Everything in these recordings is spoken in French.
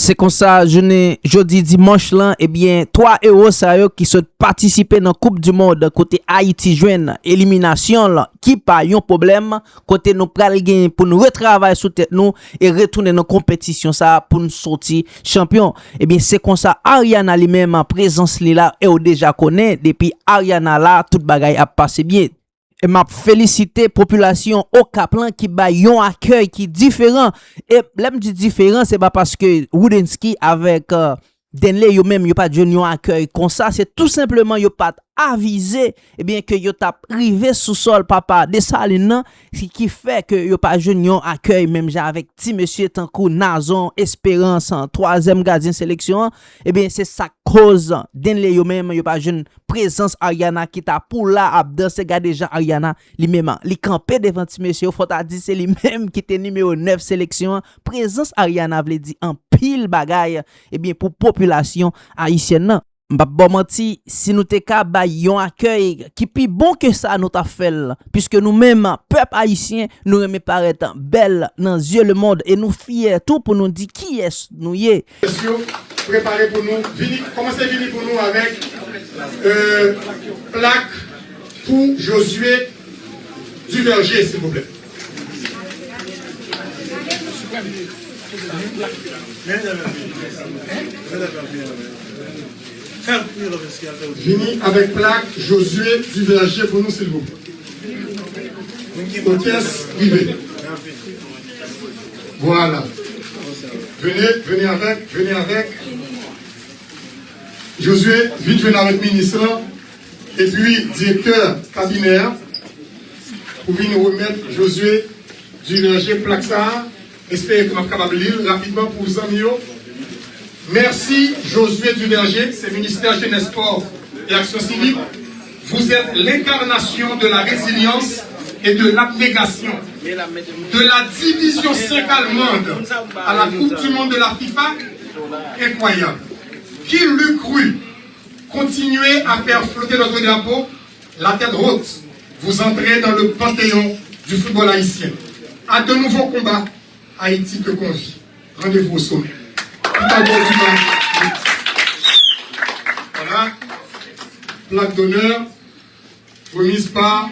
c'est comme ça, jeudi dimanche là, eh bien, 3 héros ça yo qui sont participés dans Coupe du Monde côté Haïti joine élimination là, qui pas yon problème côté nous pral gagner pour nous retravailler sous tête nous et retourner dans compétition ça pour nous sortir champion. Eh bien, c'est comme ça Ariana lui-même en présence li là et on déjà connaît depuis Ariana là tout bagaille a passé bien. Et m'a félicité population au Kaplan qui ba yon accueil qui différent. Et l'aime dit différent, c'est pas parce que Woodensky avec Denley yo même yo pas de yon accueil comme ça, c'est tout simplement yo pas avisé et bien que yo t'a privé sous sol papa de Saline qui fait que yo pas yon accueil même avec petit monsieur Tankou Nazon Espérance en 3e gardien sélection et bien c'est ça cause Denley yo même yo pas jeune présence Ariana qui t'a pour là abdan c'est gars déjà Ariana lui même li campé devant petit monsieur faut t'a dit c'est lui même qui était numéro 9 sélection présence Ariana veut dire en pile bagaille et bien pour population haïtienne. Bon menti, si nous te ka ba yon accueil qui pi bon que ça nous t'a fait puisque nous-mêmes peuple haïtien nous remet paraître belle dans yeux le monde et nous fiers tout pour nous dire qui est nous yé. Préparez pour nous, commencez à venir pour nous avec plaque pour Josué Duverger s'il vous plaît. Venez avec plaque Josué Duverger pour nous s'il vous plaît. Hôtesse privée. Voilà. Venez avec. Josué, vite venez avec ministre et puis directeur cabinet pour venir remettre Josué Duverger plaque ça. Espérez que je suis capable de lire rapidement pour vous amis. Merci Josué Duverger, c'est ministère Jeunesse, Sport et Action Civique. Vous êtes l'incarnation de la résilience et de l'abnégation, de la division 5 allemande à la Coupe du Monde de la FIFA. Incroyable. Qui l'eût cru? Continuez à faire flotter notre drapeau, la tête haute. Vous entrez dans le panthéon du football haïtien. À de nouveaux combats, Haïti te convie. Rendez-vous au sommet. Voilà, plaque d'honneur remise par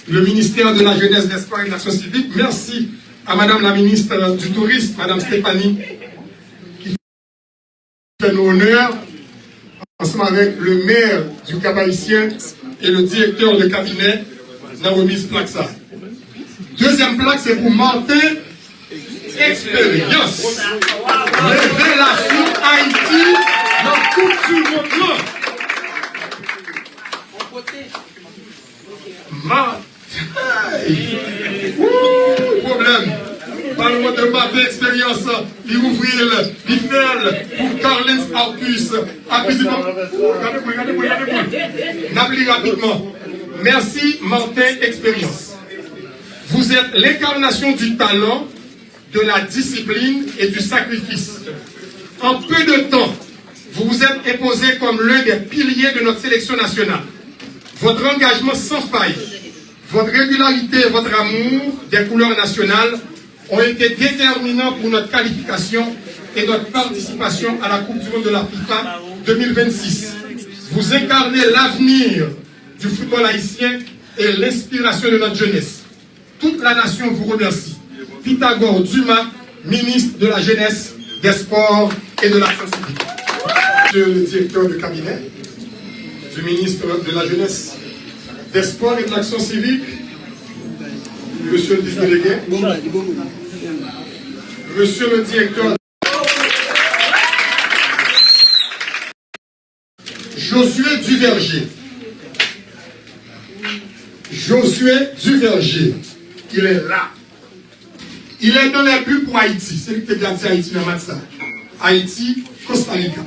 le ministère de la Jeunesse, des Sports et de l'Action Civique. Merci à Madame la ministre du Tourisme, Madame Stéphanie, qui fait nos honneurs, ensemble avec le maire du Cap-Haïtien et le directeur de cabinet, la remise plaque ça. Deuxième plaque, c'est pour Martin Expérience. Révélation Haïti dans Coupe du Monde. Problème. Parle-moi de Martin Expérience. Il ouvrit il fait pour Carlens Arcus. Regardez-moi. N'abli rapidement. Merci Martin Expérience. Vous êtes l'incarnation du talent, de la discipline et du sacrifice. En peu de temps, vous vous êtes imposé comme l'un des piliers de notre sélection nationale. Votre engagement sans faille, votre régularité et votre amour des couleurs nationales ont été déterminants pour notre qualification et notre participation à la Coupe du Monde de la FIFA 2026. Vous incarnez l'avenir du football haïtien et l'inspiration de notre jeunesse. Toute la nation vous remercie. Pythagore Dumas, ministre de la Jeunesse, des Sports et de l'Action Civique. Monsieur le directeur de cabinet du ministre de la Jeunesse, des Sports et de l'Action Civique, monsieur le vice-délégué, monsieur le directeur, Josué Duverger. Josué Duverger, il est là. Il est dans les buts pour Haïti. C'est lui qui a gardé Haïti dans le match. Haïti, Costa Rica.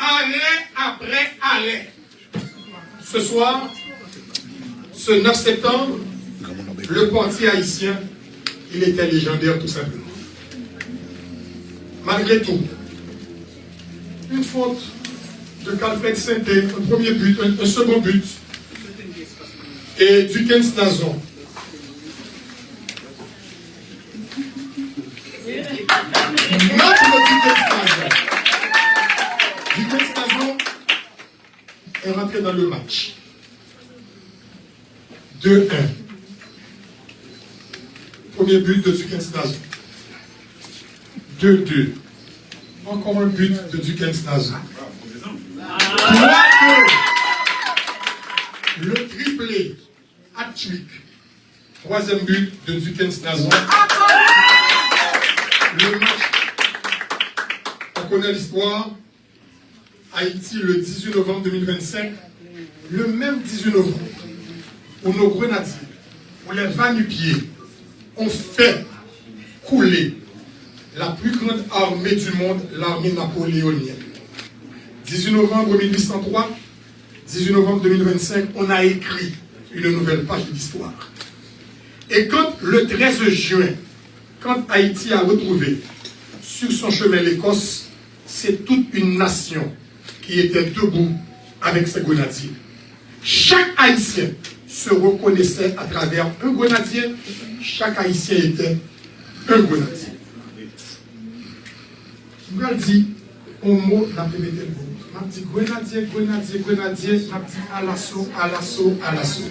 Allez après allez. Ce soir, ce 9 septembre, le portier haïtien, il était légendaire tout simplement. Malgré tout, une faute de Calfred Sainté, un premier but, un second but. et Dukens Nazon. Notre Dukens Nazon est rentré dans le match. 2-1. Premier but de Dukens Nazon. 2-2. Encore un but de Dukens Nazon. 3-2. Le triplé hat-trick. Troisième but de Dukens Nazon. Le match, on connaît l'histoire. Haïti, le 18 novembre 2025, le même 18 novembre, où nos grenadiers, où les va-nu-pieds ont fait couler la plus grande armée du monde, l'armée napoléonienne. 18 novembre 1803, 18 novembre 2025, on a écrit une nouvelle page de l'histoire. Et quand le 13 juin, quand Haïti a retrouvé sur son chemin l'Écosse, c'est toute une nation qui était debout avec ses grenadiers. Chaque Haïtien se reconnaissait à travers un grenadier. Chaque Haïtien était un grenadier. Je vous dis, au mot, n'a pas mis le mot. Je dis grenadier, grenadier, grenadier. Je dis à l'assaut, à l'assaut, à l'assaut.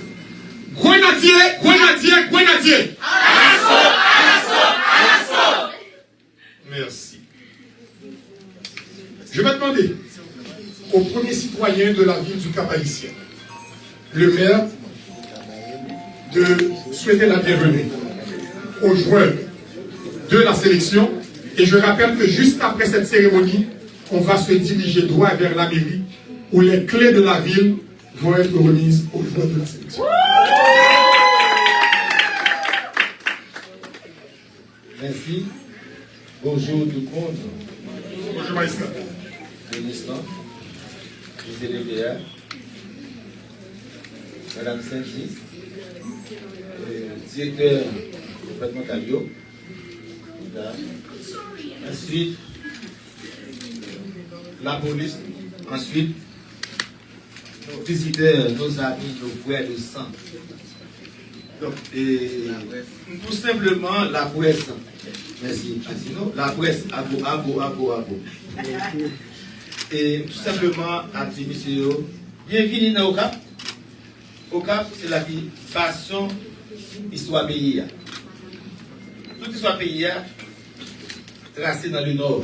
Grenadier, grenadier, grenadier. À l'assaut, à l'assaut, à l'assaut. Merci. Je vais demander au premier citoyen de la ville du Cap-Haïtien, le maire, de souhaiter la bienvenue aux joueurs de la sélection. Et je rappelle que juste après cette cérémonie, on va se diriger droit vers la mairie où les clés de la ville vont être remises aux joueurs de la sélection. Merci. Bonjour tout le monde. Bonjour Maïska. Ministre, monsieur le maire, Madame Saint-Gis, directeur départemental. Ensuite, la police. Ensuite, nos visiteurs, nos amis, nos frères de sang. Donc, tout simplement, la presse. Merci. Sinon, la presse, abo. Et tout simplement, à petit monsieur, bienvenue dans OCAP. OCAP, c'est la passion, histoire pays. Toute histoire pays, tracée dans le nord.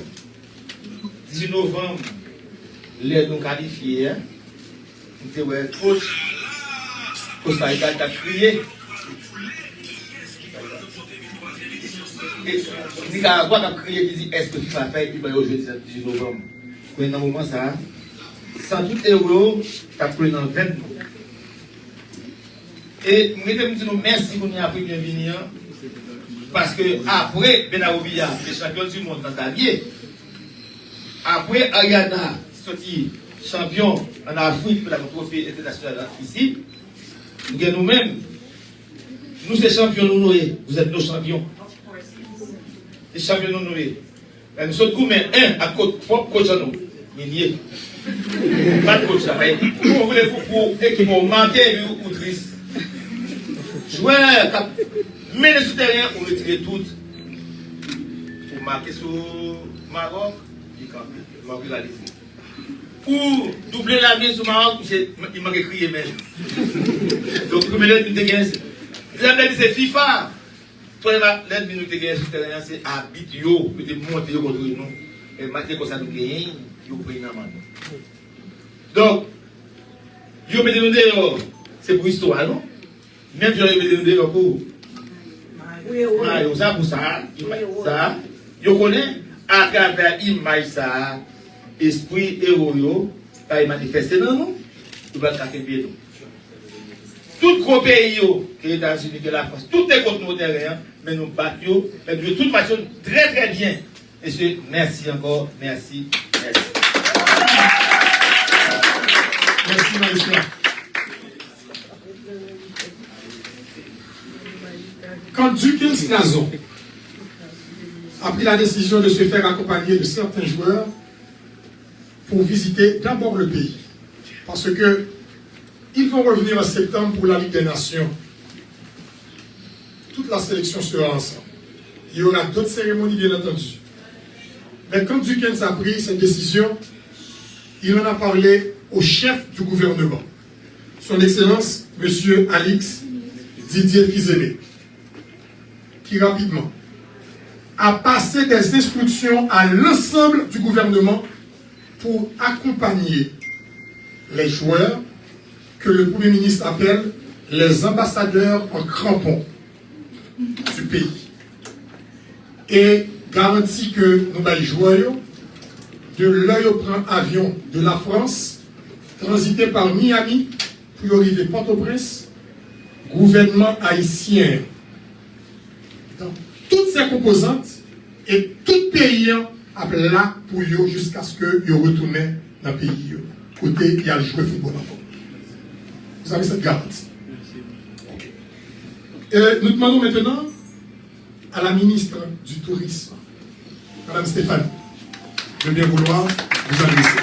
18 novembre, les nous qualifiés. Nous avons coach. Costa Rica a crié. Et Nicaragua a crié, il dit est-ce que FIFA fait, il va y aujourd'hui 18 novembre. Dans un moment, ça, sans tout euro, tu as pris dans 20 ans. Et nous disons merci pour nous avoir pris bienvenue. Parce que après Benaroubia, le champion du monde dans Tavier, après Ariana, sorti champion en Afrique pour la trophée international ici, nous-mêmes, nous sommes champions, nous, vous êtes nos champions. Les champions, nous, nous sommes combien? Un à propre coach à nous. Milliers. Pas de coach là. Vous voulez pour équipe manquer ou triste. Joueurs, mais les souterrains, on retire toutes. Pour marquer sur Maroc, il va pour doubler la vie sur Maroc, il m'a crié même. Donc, comme l'aide minute c'est FIFA. Toi, l'aide minute sur terrain, c'est habitué, peut-être monter contre nous. Et maintenant, comme ça, nous gagnons, nous prenons la main. Donc, vous mettez nous dehors, c'est pour l'histoire, non? Même si vous mettez nous dehors pour. Oui, ça pour ça. Ça, vous connaissez à travers l'image ça. Esprit héros, quand il manifeste dans nous, il va casser le pied. Tout gros pays, que les États-Unis, que la France, tout est contre nos terrains, mais nous battons, mais nous tout marchons très très bien. Monsieur, merci encore, merci. Merci Maïska. Quand Dukens Nazon a pris la décision de se faire accompagner de certains joueurs pour visiter d'abord le pays. Parce que Ils vont revenir en septembre pour la Ligue des Nations. Toute la sélection sera ensemble. Il y aura d'autres cérémonies, bien entendu. Mais quand Dukens a pris cette décision, il en a parlé au chef du gouvernement, son Excellence, M. Alix Didier Fizeme, qui rapidement a passé des instructions à l'ensemble du gouvernement pour accompagner les joueurs que le Premier ministre appelle les ambassadeurs en crampons du pays. Et garantit que nous allons jouer de l'œil au prend avion de la France, transiter par Miami pour arriver Port-au-Prince, gouvernement haïtien. Dans toutes ces composantes et tout pays a là pour eux jusqu'à ce que ils retournent dans le pays. Côté, il y a le joueur football encore. Vous avez cette garantie. Okay. Et nous demandons maintenant à la ministre du Tourisme, Madame Stéphane, de bien vouloir vous adresser.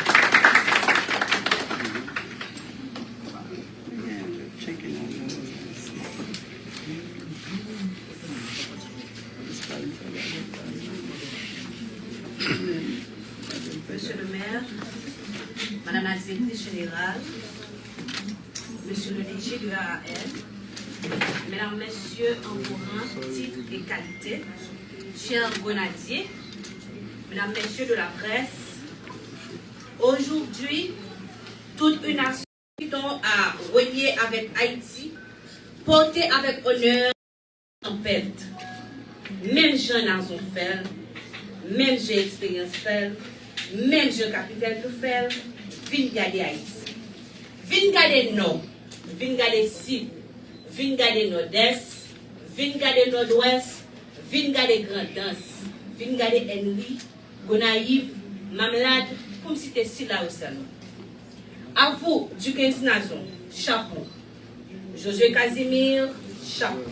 Monsieur le maire, Madame la directrice générale, Monsieur le DG de AAL, Mesdames, Messieurs en courant, titre et qualité, chers grenadiers, Mesdames, Messieurs de la presse, aujourd'hui, toute une nation a relié avec Haïti, portée avec honneur en perte. Même Jean Nazon fait, même j'ai expérience fait, même j'ai capitaine tout faire, vin garder Haïti. Vin garder nord, vin garder sud, vin garder nord-est, vin garder nord-ouest, vin garder Grand'Anse, vin garder Henry, Gonaïve, Mamelade, comme si c'était si là au salon. À vous, Dukens Nazon, chapeau. Josué Casimir, chapeau.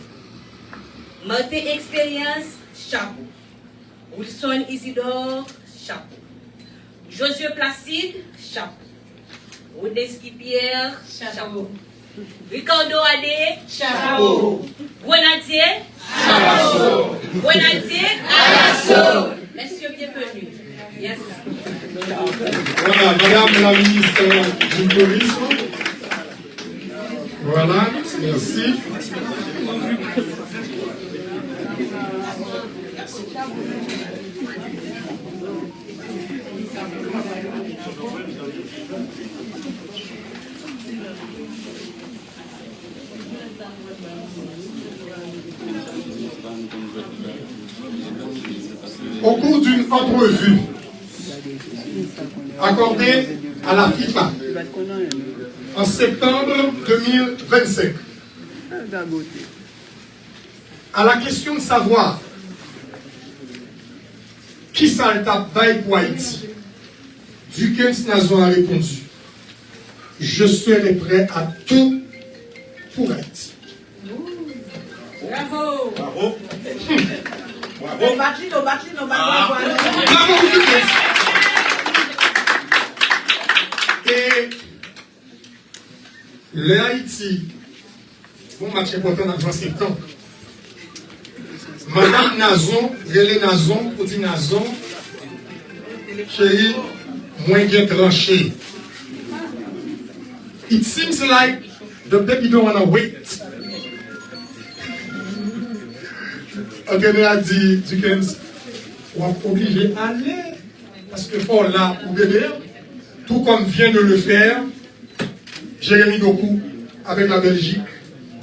Martin Expérience, chapeau. Wilson Isidore, chapeau. Josué Placide, chapeau. Wodeski Pierre, chapeau. Ricardo Adé, chapeau. Grenadier, chapeau. Grenadier, à l'assaut. Messieurs, bienvenue. Yes. Voilà, Madame la ministre du Tourisme. Voilà, merci. Au cours d'une entrevue accordée à la FIFA en septembre 2025, à la question de savoir qui ça le tape pour Haïti, Dukens Nazon a répondu: je serai prêt à tout pour Haïti. Bravo. Bravo. Bravo, bravo. Bravo, Dukens. Et le Haïti, bon match important dans le septembre. Madame Nazon, Relé Nazon, Odi Nazon, chérie, moins bien tranché. It seems like the baby don't want to wait. Anthony a dit, Dukens, on est obligé d'aller parce que faut là pour bébé, tout comme vient de le faire Jérémy Doku avec la Belgique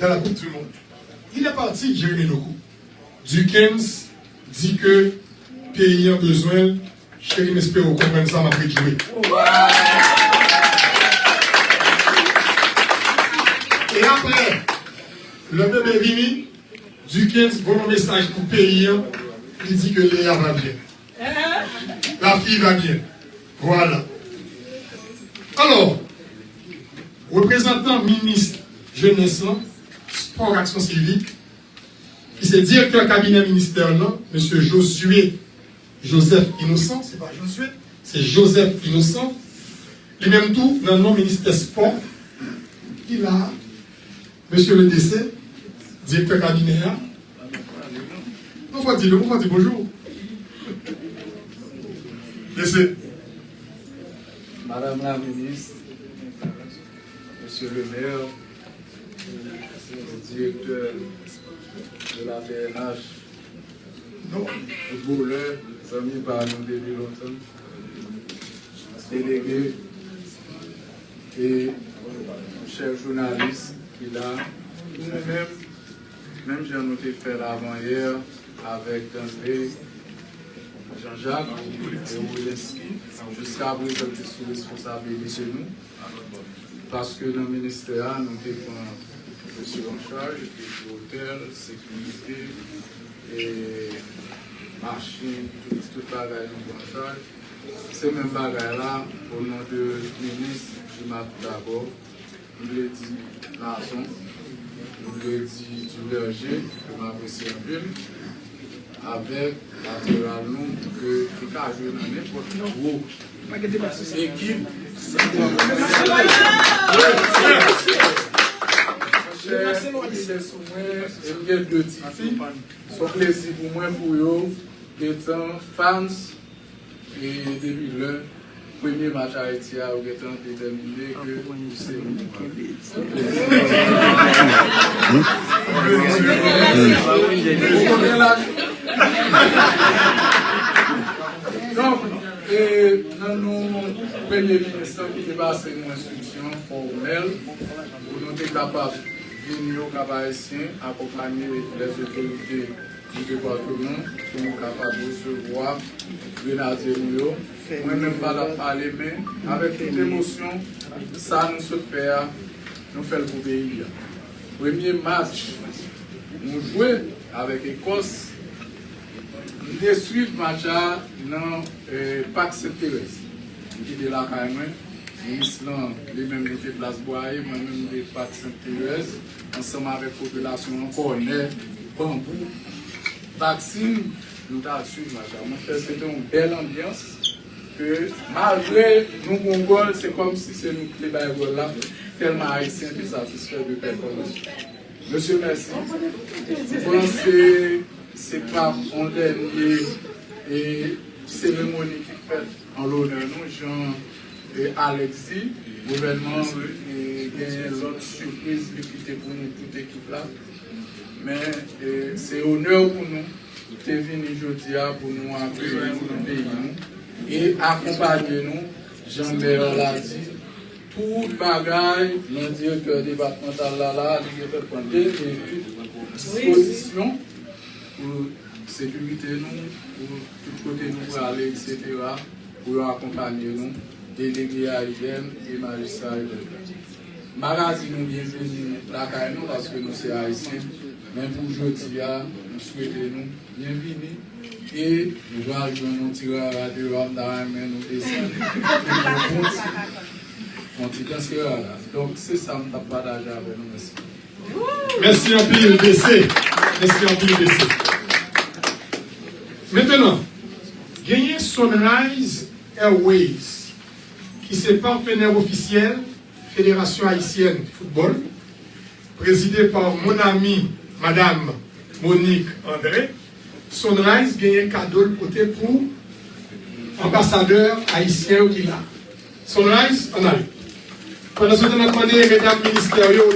dans la Coupe du Monde. Il est parti, Jérémy Doku. Dukens dit que le pays a besoin, chérie, m'espère comprendre ça, m'a pris jouer. Et après, le bébé Vini, Dukens voit un message pour le pays, il dit que Léa va bien. La fille va bien. Voilà. Alors, représentant ministre jeunesse, sport, action civique, qui est directeur cabinet ministère, M. Josué Joseph Innocent, c'est pas Josué, c'est Joseph Innocent, et même tout dans le nom ministère sport, Il a, monsieur le décès, directeur cabinet. On va dire bonjour. Décès. Madame la ministre, monsieur le maire, le directeur de la PNH, footballeur, les amis par nous depuis longtemps, délégués et chers journalistes qui là, nous-mêmes, même j'ai noté faire avant-hier avec André, Jean-Jacques et Ouleski, jusqu'à présent sous responsabilité chez nous, parce que dans le ministère, nous avons reçu en charge des hôtels, sécurité et machines, tout bagage en charge. Ces mêmes bagages-là, au nom de ministre Jimat d'abord, nous l'ai dit Nason, nous l'ai dit du berger, que m'apprécie un peu, avec naturellement que tout a joué dans n'importe où. Équipe, et bien deux petites filles, son plaisir pour moi, pour eux, d'être fans. Et depuis le premier match à Haïti, on a déterminé que c'est donc, dans nos premiers ministres qui dépassent une instruction formelle, pour nous être capables de venir au Cap-Haïtien, accompagner les autorités du département, qui sont capables de recevoir Grenadier Mouyo. Moi-même, pas la parler, mais avec toute émotion, ça nous se fait, nous fait le pays. Premier match, nous jouons avec l'Écosse. Nous détruisons le match dans le Parc Sainte-Thérèse. Qui est là quand même. L'Island, les mêmes étaient place Boyer, moi-même des Parc Sainte-Thérèse, ensemble avec la population encore, bambou. Vaccine, nous avons suivi, c'était une belle ambiance. Que malgré nous, Mongols, c'est comme si c'est nous qui les là, tellement haïtiens qui sont satisfaits de performance. Monsieur, merci. Je pense que ce n'est pas une dernière cérémonie qui est faite en l'honneur de nous, Jean et Alexis, gouvernement, et l'autre surprise qui était pour nous, toute l'équipe là. Mais c'est honneur pour nous de venir aujourd'hui pour nous accueillir dans le pays et accompagner nous. Jean-Bert l'a dit, tout bagaille, le directeur départemental là, il a fait prendre des dispositions pour sécurité nous, pour tout côté nous pour aller, etc., pour accompagner nous, délégués haïtiens et magistrats. Magazine nous bienvenue là parce que nous sommes haïtiens. Mais pour aujourd'hui, nous souhaitons nous bienvenue et nous allons jouer nos tireurs à deux hommes dans la main, nous descendons. Donc c'est ça que nous avons partagé avec nous. Merci. Merci en pile, DC. Merci en pile, DC. Maintenant, gagner Sunrise Airways, qui est partenaire officiel Fédération haïtienne football, présidé par mon ami Madame Monique André. Sunrise gagne un cadeau de côté pour ambassadeur haïtien qui là. Sunrise, on arrive. Pendant ce temps, on a demandé mesdames ministérielles.